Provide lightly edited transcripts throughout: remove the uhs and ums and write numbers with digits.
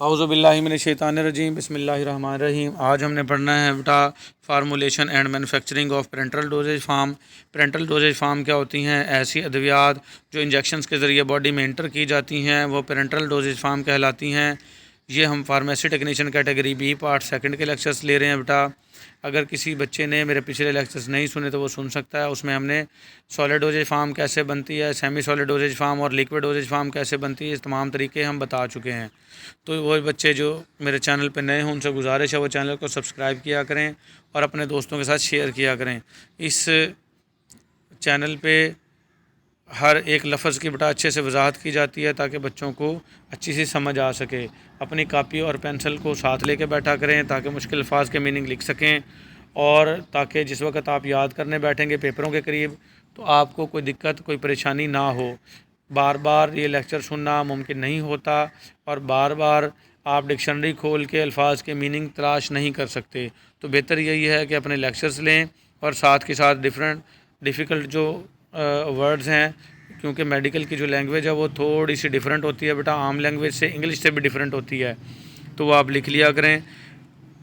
औज़ुबिल्लाहिमिनश्शैतानिर्रजीम बिस्मिल्लाहिर्रहमानिर्रहीम। आज हमने पढ़ना है बेटा formulation and manufacturing of parenteral dosage form. Parenteral dosage form क्या होती हैं? ऐसी अद्वियात जो इंजेक्शंस के ज़रिए बॉडी में इंटर की जाती हैं वो पेरेंटल डोजेज फार्म कहलाती हैं। ये हम pharmacy technician category B part second के लेक्चर्स ले रहे हैं बेटा। अगर किसी बच्चे ने मेरे पिछले लेक्चर्स नहीं सुने तो वो सुन सकता है। उसमें हमने सॉलिड डोजेज फार्म कैसे बनती है, सेमी सॉलिड डोजेज फार्म और लिक्विड डोजेज फार्म कैसे बनती है, इस तमाम तरीके हम बता चुके हैं। तो वो बच्चे जो मेरे चैनल पर नए हों उनसे गुजारिश है वो चैनल को सब्सक्राइब किया करें और अपने दोस्तों के साथ शेयर किया करें। इस चैनल पे हर एक लफ्ज़ की बेटा अच्छे से वजाहत की जाती है ताकि बच्चों को अच्छी सी समझ आ सके। अपनी कापी और पेंसिल को साथ लेके बैठा करें ताकि मुश्किल अल्फाज के मीनिंग लिख सकें और ताकि जिस वक्त आप याद करने बैठेंगे पेपरों के करीब तो आपको कोई दिक्कत कोई परेशानी ना हो। बार बार ये लेक्चर सुनना मुमकिन नहीं होता और बार बार आप डिक्शनरी खोल के अल्फाज के मीनिंग तलाश नहीं कर सकते। तो बेहतर यही है कि अपने लेक्चर्स लें और साथ के साथ डिफ़िकल्ट जो वर्ड्स हैं, क्योंकि मेडिकल की जो लैंग्वेज है वो थोड़ी सी डिफरेंट होती है बेटा, आम लैंग्वेज से इंग्लिश से भी डिफरेंट होती है, तो वो आप लिख लिया करें।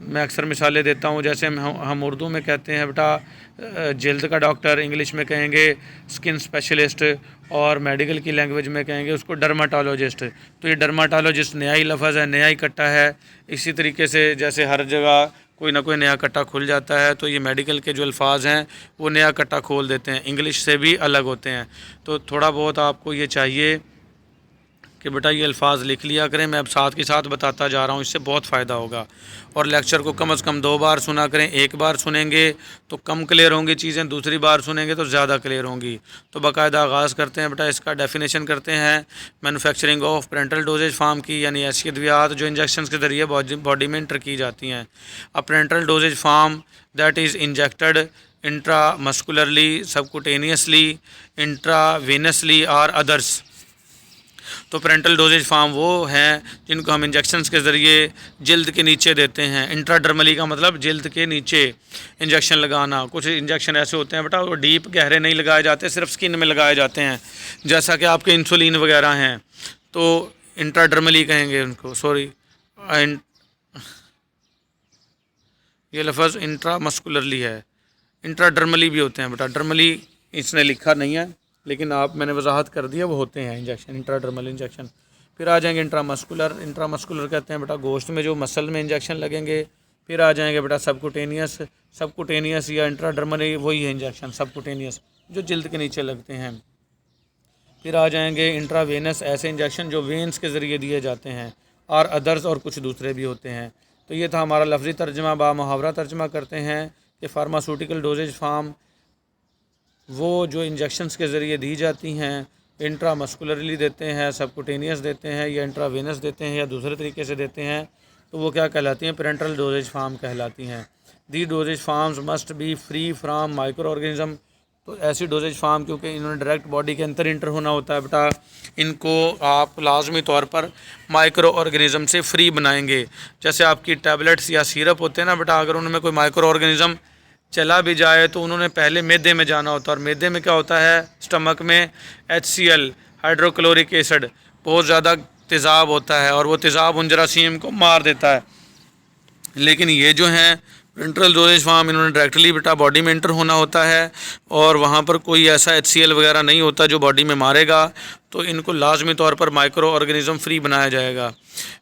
मैं अक्सर मिसालें देता हूँ, जैसे हम उर्दू में कहते हैं बेटा जल्द का डॉक्टर, इंग्लिश में कहेंगे स्किन स्पेशलिस्ट और मेडिकल की लैंग्वेज में कहेंगे उसको डर्माटोलॉजिस्ट। तो ये डर्माटोलॉजिस्ट नया ही लफ्ज़ है, नया ही कट्टा है। इसी तरीके से जैसे हर जगह कोई ना कोई नया कट्टा खुल जाता है तो ये मेडिकल के जो अल्फाज हैं वो नया कट्टा खोल देते हैं, इंग्लिश से भी अलग होते हैं। तो थोड़ा बहुत आपको ये चाहिए कि बेटा ये अल्फाज लिख लिया करें। मैं अब साथ के साथ बताता जा रहा हूँ, इससे बहुत फ़ायदा होगा। और लेक्चर को कम से कम 2 बार सुना करें। एक बार सुनेंगे तो कम क्लियर होंगी चीज़ें, दूसरी बार सुनेंगे तो ज़्यादा क्लियर होंगी। तो बाकायदा आगाज़ करते हैं बेटा, इसका डेफिनेशन करते हैं manufacturing of parenteral dosage form की, यानी ऐसी अद्वियात जो इंजेक्शन के ज़रिए बॉडी में इंटर की जाती हैं। A parental dosage form that is injected intramuscularly, subcutaneously, intravenously और अदर्स। तो पेरेंटल डोजेज फार्म वो हैं जिनको हम इंजेक्शंस के ज़रिए जल्द के नीचे देते हैं। इंट्राडर्मली का मतलब जल्द के नीचे इंजेक्शन लगाना। कुछ इंजेक्शन ऐसे होते हैं बेटा वो डीप गहरे नहीं लगाए जाते, सिर्फ स्किन में लगाए जाते हैं, जैसा कि आपके इंसुलिन वगैरह हैं, तो इंट्राडर्मली कहेंगे उनको। सॉरी, ये लफ्ज़ इंट्रामस्कुलरली है, इंट्राडर्मली भी होते हैं बेटा। डर्मली इसने लिखा नहीं है लेकिन मैंने वजाहत कर दिया, वो होते हैं इंजेक्शन, इंट्राडर्मल इंजेक्शन। फिर आ जाएंगे इंट्रामस्कुलर। इंट्रामस्कुलर कहते हैं बेटा गोश्त में जो मसल में इंजेक्शन लगेंगे। फिर आ जाएंगे बेटा सबकुटेनियस। सबकुटेनियस या इंट्राडर्मल वही है इंजेक्शन सबकुटेनियस जो जल्द के नीचे लगते हैं। फिर आ जाएंगे इंट्रावेनस, ऐसे इंजेक्शन जो वेंस के ज़रिए दिए जाते हैं, और अदर्स और कुछ दूसरे भी होते हैं। तो ये था हमारा लफ्ज़ी तर्जमा। बा मुहावरा तर्जमा करते हैं कि फार्मास्यूटिकल डोजेज फार्म वो जो इंजेक्शंस के ज़रिए दी जाती हैं, इंट्रामस्कुलरली देते हैं, सबकुटेनियस देते हैं या इंट्रावेनस देते हैं या दूसरे तरीके से देते हैं, तो वो क्या कहलाती हैं? पेरेंटल डोजेज फार्म कहलाती हैं। The dosage forms must be free from microorganism. तो ऐसी डोजेज फार्म, क्योंकि इन्होंने डायरेक्ट बॉडी के अंदर इंटर होना होता है बेटा, इनको आप लाजमी तौर पर माइक्रो ऑर्गेनिज़म से फ्री बनाएंगे। जैसे आपकी टैबलेट्स या सिरप होते हैं ना बेटा, अगर उनमें कोई माइक्रो ऑर्गेनिज़म चला भी जाए तो उन्होंने पहले मैदे में जाना होता है, और मैदे में क्या होता है? स्टमक में HCl हाइड्रोक्लोरिक एसिड बहुत ज़्यादा तेज़ाब होता है और वो तेज़ाब उन जरासीम को मार देता है। लेकिन ये जो हैं पेरेंटल डोजेज फार्म, इन्होंने डायरेक्टली बेटा बॉडी में इंटर होना होता है और वहाँ पर कोई ऐसा HCl वगैरह नहीं होता जो बॉडी में मारेगा, तो इनको लाजमी तौर पर माइक्रो ऑर्गेनिज़म फ्री बनाया जाएगा।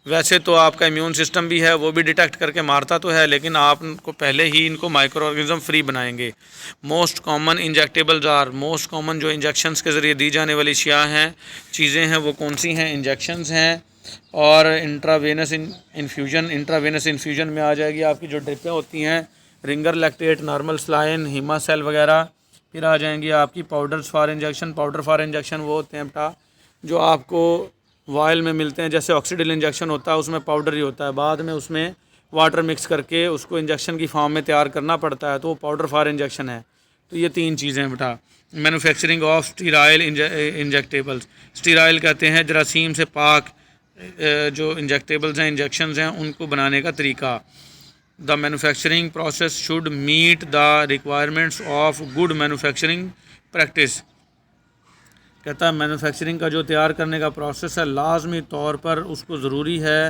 वैसे तो आपका इम्यून सिस्टम भी है, वो भी डिटेक्ट करके मारता तो है, लेकिन आपको पहले ही इनको माइक्रो ऑर्गेनिज़म फ्री बनाएंगे। Most common injectables are, most common जो इंजेक्शंस के ज़रिए दी जाने वाली अशिया हैं, चीज़ें हैं, वो कौन सी हैं? इंजेक्शंस हैं और इंट्रावेनस इन्फ्यूजन। इंट्रावेनस इन्फ्यूजन में आ जाएगी आपकी जो ड्रिपें होती हैं, Ringer lactate, normal saline, Haemaccel वगैरह। फिर आ जाएंगी आपकी powders for injection. Powder for injection वो होते हैं बेटा जो आपको वायल में मिलते हैं, जैसे ऑक्सीडिल इंजेक्शन होता है उसमें पाउडर ही होता है, बाद में उसमें वाटर मिक्स करके उसको इंजेक्शन की फॉर्म में तैयार करना पड़ता है, तो वो पाउडर फॉर इंजेक्शन है। तो ये 3 चीज़ें बेटा। Manufacturing of sterile injectables. Sterile कहते हैं जरासीम से पाक जो इंजेक्टेबल्स हैं, इंजेक्शंस हैं, उनको बनाने का तरीका। The manufacturing process should meet the requirements of good manufacturing practice. कहता है मैन्युफैक्चरिंग का जो तैयार करने का प्रोसेस है, लाजमी तौर पर उसको ज़रूरी है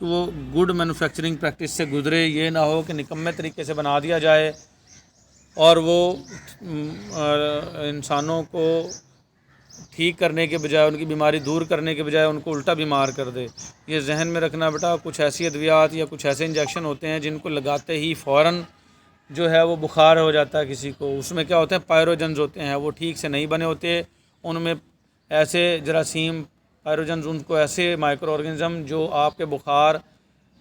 कि वो गुड मैन्युफैक्चरिंग प्रैक्टिस से गुजरे। ये ना हो कि निकम्मे तरीके से बना दिया जाए और वो इंसानों को ठीक करने के बजाय, उनकी बीमारी दूर करने के बजाय उनको उल्टा बीमार कर दे। ये जहन में रखना बेटा। कुछ ऐसी अद्वियात या कुछ ऐसे इंजेक्शन होते हैं जिनको लगाते ही फ़ौरन जो है वो बुखार हो जाता है किसी को। उसमें क्या होते हैं, पायरोजन्स होते हैं, वो ठीक से नहीं बने होते। उनमें ऐसे जरासीम, पायरोजन्स, उनको ऐसे माइक्रो ऑर्गेनिज़म जो आपके बुखार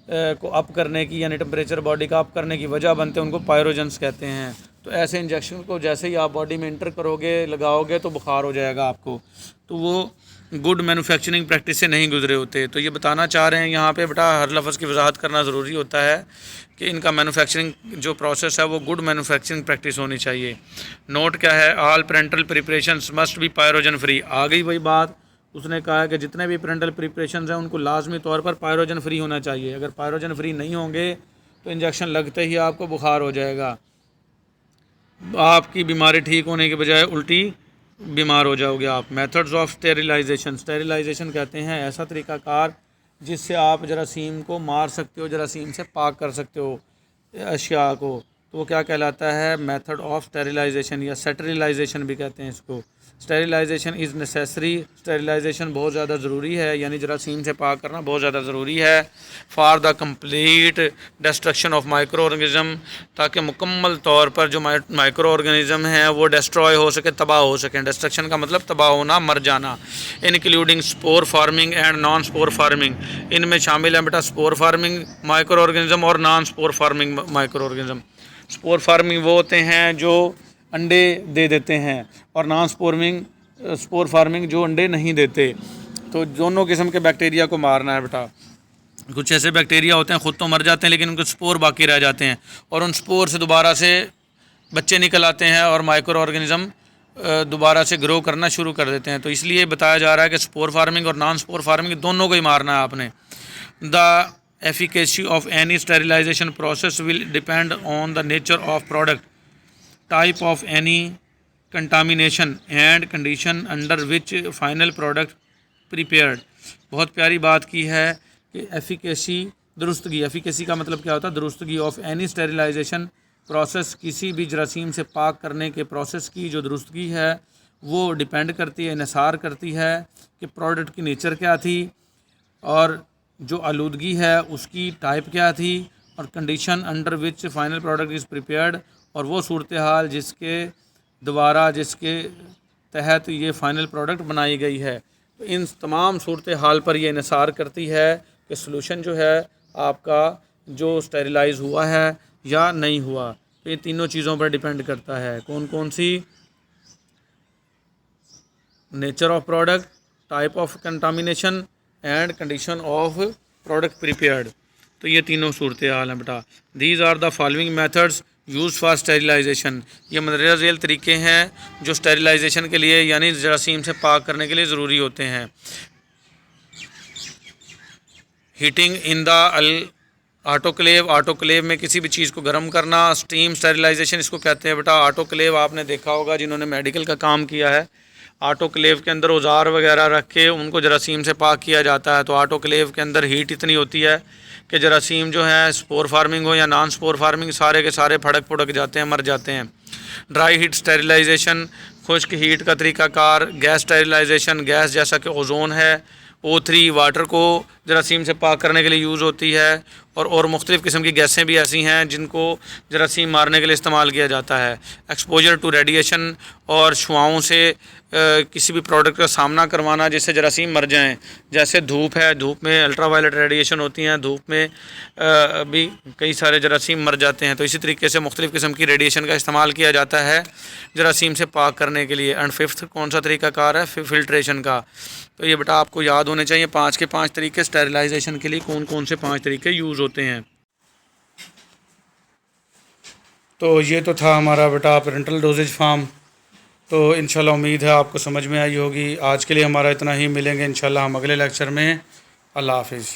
को अप करने की, यानी टेम्परेचर बॉडी का अप करने की वजह बनते हैं, उनको पायरोजन्स कहते हैं। तो ऐसे इंजेक्शन को जैसे ही आप बॉडी में इंटर करोगे, लगाओगे, तो बुखार हो जाएगा आपको। तो वो गुड मैन्युफैक्चरिंग प्रैक्टिस से नहीं गुजरे होते। तो ये बताना चाह रहे हैं यहाँ पे बेटा, हर लफ्ज़ की वजाहत करना ज़रूरी होता है कि इनका मैन्युफैक्चरिंग जो प्रोसेस है वो गुड मैन्युफैक्चरिंग प्रैक्टिस होनी चाहिए। नोट क्या है, all parental preparations must be pyrogen free. आ गई वही बात, उसने कहा है कि जितने भी पेरेंटल प्रिपरेशंस हैं उनको लाजमी तौर पर पायरोजन फ्री होना चाहिए। अगर पायरोजन फ्री नहीं होंगे तो इंजेक्शन लगते ही आपको बुखार हो जाएगा, आपकी बीमारी ठीक होने के बजाय उल्टी बीमार हो जाओगे आप। मेथड्स ऑफ स्टेरिलाइजेशन, स्टेरिलाइजेशन कहते हैं ऐसा तरीक़ाकार जिससे आप जरासीम को मार सकते हो, जरासीम से पाक कर सकते हो अशिया को। तो वो क्या कहलाता है, मेथड ऑफ स्टेरिलाइजेशन या स्टेरिलाइजेशन भी कहते हैं इसको। स्टेरिलाइजेशन इज़ नेसेसरी, स्टेरिलाइजेशन बहुत ज़्यादा ज़रूरी है, यानी जरासीम से पाक करना बहुत ज़्यादा ज़रूरी है। For the complete destruction of micro organism, ताकि मुकम्मल तौर पर जो माइक्रो ऑर्गेनिज़म हैं वो डिस्ट्रॉय हो सके, तबाह हो सकें। डिस्ट्रक्शन का मतलब तबाह होना, मर जाना। Including spore farming and non spore farming, इनमें शामिल है बेटा स्पोर फार्मिंग माइक्रो ऑर्गेनिज़म और non spore farming micro organism. Spore farming वो होते हैं जो अंडे दे देते हैं, और नॉन स्पोर फार्मिंग जो अंडे नहीं देते। तो दोनों किस्म के बैक्टीरिया को मारना है बेटा। कुछ ऐसे बैक्टीरिया होते हैं खुद तो मर जाते हैं लेकिन उनके स्पोर बाकी रह जाते हैं, और उन स्पोर से दोबारा से बच्चे निकल आते हैं और माइक्रो ऑर्गेनिज़म दोबारा से ग्रो करना शुरू कर देते हैं। तो इसलिए बताया जा रहा है कि स्पोर फार्मिंग और नॉन स्पोर फार्मिंग दोनों को ही मारना है आपने। The efficacy of any sterilization process will depend on the nature of product, type of any contamination and condition under which final product prepared। बहुत प्यारी बात की है कि एफिकेसी, दुरुस्तगी, एफिकेसी का मतलब क्या होता है, दुरुस्तगी ऑफ एनी स्टेरिलाइजेशन प्रोसेस, किसी भी जरासीम से पाक करने के प्रोसेस की जो दुरुस्तगी है वो डिपेंड करती है, इन्हिसार करती है कि प्रोडक्ट की नेचर क्या थी, और जो आलूदगी है उसकी टाइप क्या थी, और condition under which final product is prepared, और वो सूरत हाल जिसके द्वारा, जिसके तहत ये फ़ाइनल प्रोडक्ट बनाई गई है। तो इन तमाम सूरत हाल पर यह इन्हिसार करती है कि सलूशन जो है आपका जो स्टेरिलाइज़ हुआ है या नहीं हुआ। तो ये तीनों चीज़ों पर डिपेंड करता है। कौन कौन सी, nature of product, type of contamination and condition of product prepared. तो ये तीनों सूरत हाल हैं बेटा। These are the following methods use for sterilisation, ये मंदरजा झेल तरीके हैं जो स्टेरिलाइजेशन के लिए यानी जरासीम से पाक करने के लिए ज़रूरी होते हैं। Heating in the autoclave, autoclave में किसी भी चीज़ को गर्म करना। स्टीम स्टेरिलाइजेशन इसको कहते हैं बेटा। ऑटोक्लेव आपने देखा होगा जिन्होंने मेडिकल का काम किया है, ऑटोक्लेव के अंदर औजार वगैरह रख के उनको जरासीम से पाक किया जाता है। तो ऑटोक्लेव के अंदर हीट इतनी होती है कि जरासीम जो है स्पोर फार्मिंग हो या नॉन स्पोर फार्मिंग, सारे के सारे फड़क फुड़क जाते हैं, मर जाते हैं। ड्राई हीट स्टेरिलाइजेशन, खुश्क हीट का तरीक़ाकार। गैस स्टेरिलाइजेशन, गैस जैसा कि ओजोन है, O3 वाटर को जरासीम से पाक करने के लिए यूज़ होती है। और मुख्तलिफ़ किस्म की गैसें भी ऐसी हैं जिनको जरासीम मारने के लिए इस्तेमाल किया जाता है। एक्सपोजर टू रेडिएशन, और शुआओं से किसी भी प्रोडक्ट का सामना करवाना जिससे जरासीम मर जाएं। जैसे धूप है, धूप में अल्ट्रावायलेट रेडिएशन होती हैं, धूप में भी कई सारे जरासीम मर जाते हैं। तो इसी तरीके से मुख्तलिफ़ किस्म की रेडिएशन का इस्तेमाल किया जाता है जरासीम से पाक करने के लिए। एंड फिफ्थ कौन सा तरीक़ाकार है, फिल्ट्रेशन का। तो ये बेटा आपको याद होने चाहिए 5 के 5 तरीके स्टेरिलाइजेशन के लिए कौन कौन से 5 तरीके यूज़ होते हैं। तो ये तो था हमारा बेटा पेरेंटल डोजेज फार्म। तो इंशाल्लाह उम्मीद है आपको समझ में आई होगी। आज के लिए हमारा इतना ही, मिलेंगे इंशाल्लाह हम अगले लेक्चर में। अल्लाह हाफिज़।